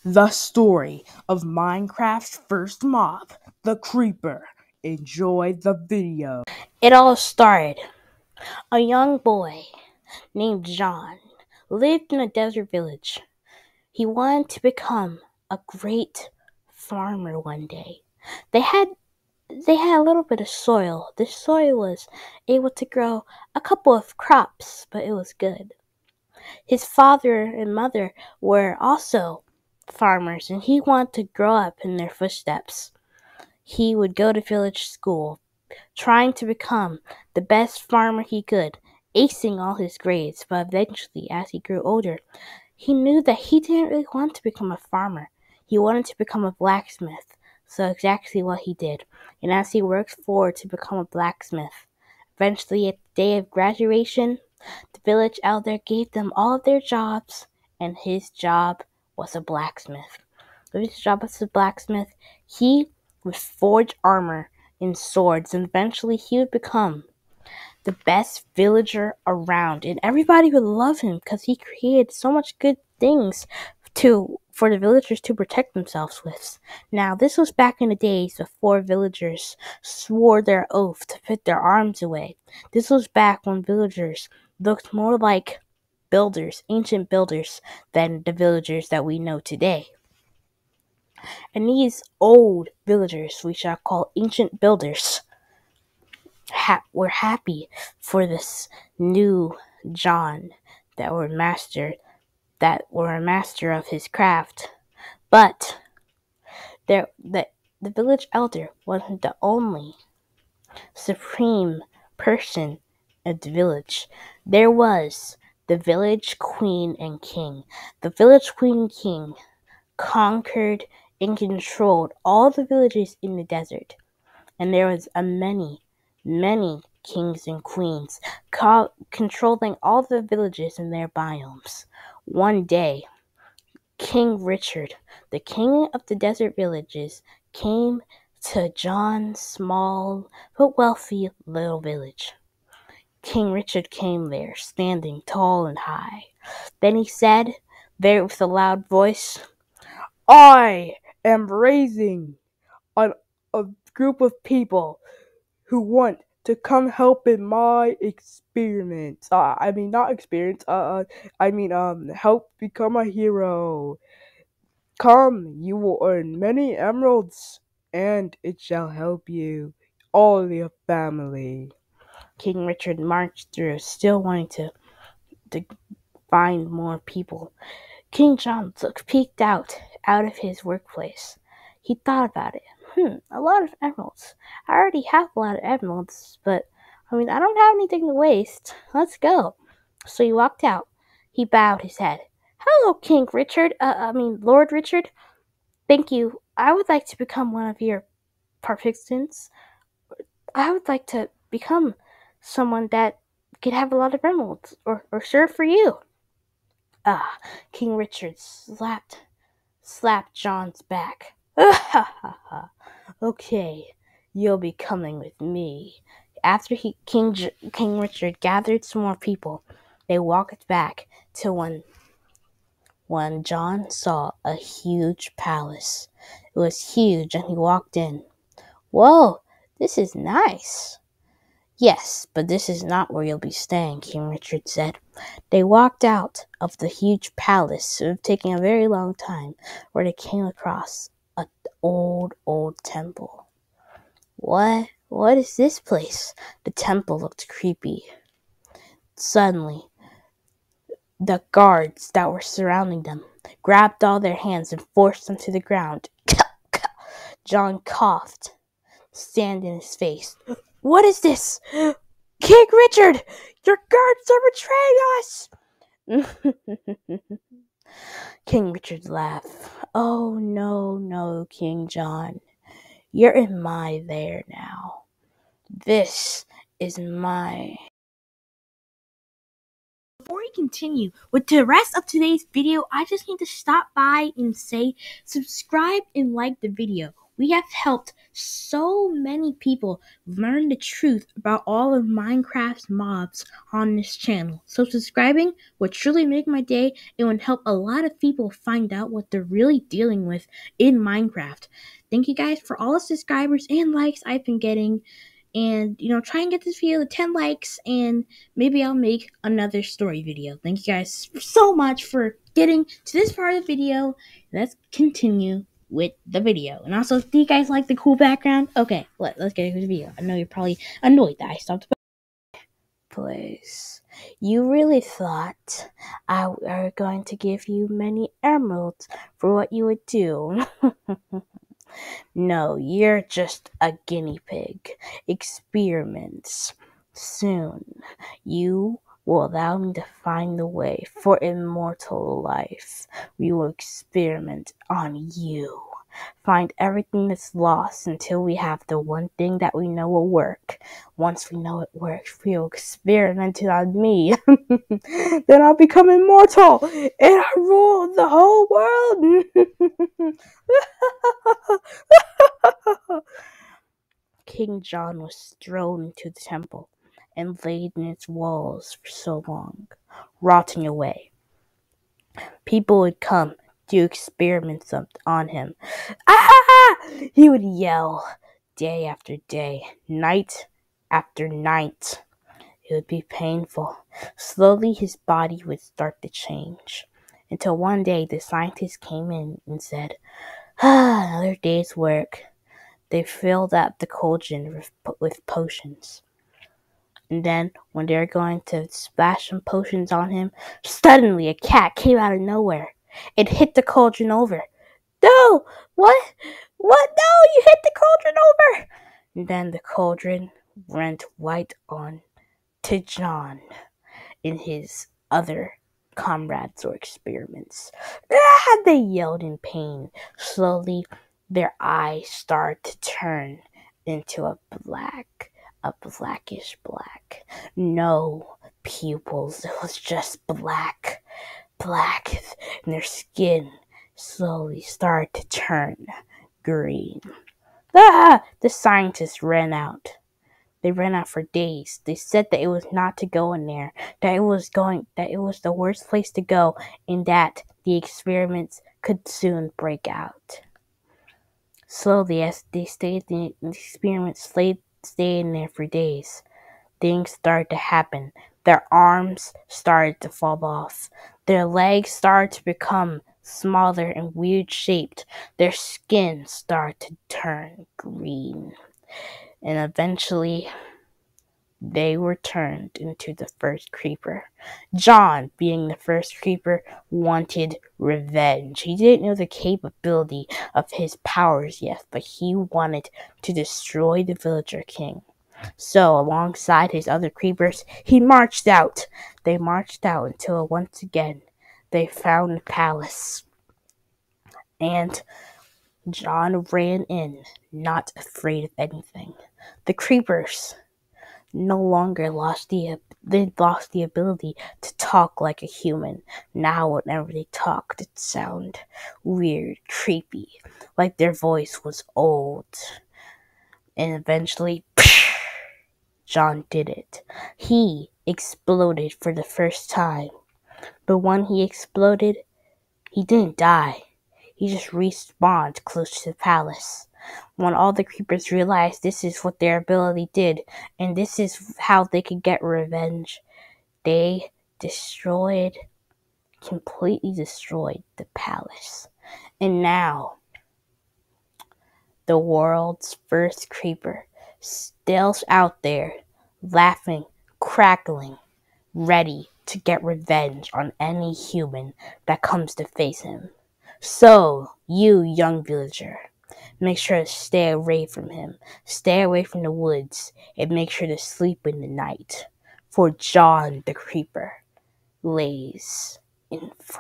The story of Minecraft's first mob, the Creeper. Enjoy the video. It all started. A young boy named John lived in a desert village. He wanted to become a great farmer one day. They had a little bit of soil. The soil was able to grow a couple of crops, but it was good. His father and mother were also farmers, and he wanted to grow up in their footsteps. He would go to village school, trying to become the best farmer he could, acing all his grades, but eventually, as he grew older, he knew that he didn't really want to become a farmer. He wanted to become a blacksmith, so exactly what he did. And as he worked forward to become a blacksmith, eventually at the day of graduation, the village elder gave them all of their jobs, and his job was a blacksmith. His job as a blacksmith, he would forge armor and swords, and eventually he would become the best villager around, and everybody would love him because he created so much good things for the villagers to protect themselves with. Now, this was back in the days before villagers swore their oath to put their arms away. This was back when villagers looked more like builders, ancient builders, than the villagers that we know today. And these old villagers, we shall call ancient builders, were happy for this new John that were a master of his craft. But the village elder wasn't the only supreme person of the village. There was the village queen and king. The village queen and king conquered and controlled all the villages in the desert. And there was many kings and queens controlling all the villages and their biomes. One day, King Richard, the king of the desert villages, came to John's small but wealthy little village. King Richard came there, standing tall and high. Then he said, there with a loud voice, I am raising a group of people who want to come help in my experiments. Help become a hero. Come, you will earn many emeralds, and it shall help you, all your family. King Richard marched through, still wanting to find more people. King John peeked out of his workplace. He thought about it. A lot of emeralds. I already have a lot of emeralds, but I don't have anything to waste. Let's go. So he walked out. He bowed his head. Hello, King Richard. Lord Richard. Thank you. I would like to become one of your participants. I would like to become someone that could have a lot of emeralds or serve for you. King Richard slapped John's back. Okay, you'll be coming with me. After King Richard gathered some more people, they walked back to when John saw a huge palace. It was huge, and he walked in. Whoa, this is nice. Yes, but this is not where you'll be staying, King Richard said. They walked out of the huge palace, taking a very long time, where they came across an old temple. What is this place? The temple looked creepy. Suddenly, the guards that were surrounding them grabbed all their hands and forced them to the ground. John coughed, sand in his face. What is this? King Richard! Your guards are betraying us! King Richard laughed. Oh, no, King John. You're in my lair now. This is my... Before we continue with the rest of today's video, I just need to stop by and say subscribe and like the video. We have helped so many people learn the truth about all of Minecraft's mobs on this channel. So subscribing would truly make my day. It would help a lot of people find out what they're really dealing with in Minecraft. Thank you guys for all the subscribers and likes I've been getting. And, try and get this video to 10 likes, and maybe I'll make another story video. Thank you guys so much for getting to this part of the video. Let's continue with the video. And also, do you guys like the cool background? Okay, let's get into the video. I know you're probably annoyed that I stopped the place. You really thought I were going to give you many emeralds for what you would do. No, you're just a guinea pig. Experiments. Soon, you will allow me to find the way for immortal life. We will experiment on you. Find everything that's lost until we have the one thing that we know will work. Once we know it works, we'll experiment it on me. Then I'll become immortal and I rule the whole world. King John was thrown into the temple and laid in its walls for so long, rotting away. People would come to experiment on him. Ah! He would yell day after day, night after night. It would be painful. Slowly his body would start to change, until one day the scientists came in and said, another day's work. They filled up the cauldron with potions. And then, when they were going to splash some potions on him, suddenly a cat came out of nowhere. It hit the cauldron over. No! What? What? No! You hit the cauldron over! And then the cauldron went right on to John in his other comrades or experiments. Ah! They yelled in pain. Slowly, their eyes start to turn into a blackish black. No pupils, it was just black, and their skin slowly started to turn green. Ah! The scientists ran out. They ran out for days. They said that it was not to go in there, that it was the worst place to go, and that the experiments could soon break out. Slowly, as they stayed in the experiments, stayed in there for days, things started to happen. Their arms started to fall off. Their legs started to become smaller and weird shaped. Their skin started to turn green. And eventually, they were turned into the first creeper. John, being the first creeper, wanted revenge. He didn't know the capability of his powers yet, but he wanted to destroy the villager king. So, alongside his other creepers, he marched out. They marched out until once again they found the palace. And John ran in, not afraid of anything. The creepers no longer lost the ability to talk like a human. Now whenever they talked, it sounded weird, creepy, like their voice was old. And eventually, John did it. He exploded for the first time. But when he exploded, he didn't die. He just respawned close to the palace. When all the creepers realized this is what their ability did, and this is how they could get revenge, they completely destroyed the palace. And now, the world's first creeper, still out there, laughing, crackling, ready to get revenge on any human that comes to face him. So, you young villager, make sure to stay away from him, stay away from the woods, and make sure to sleep in the night, for John the Creeper lays in front.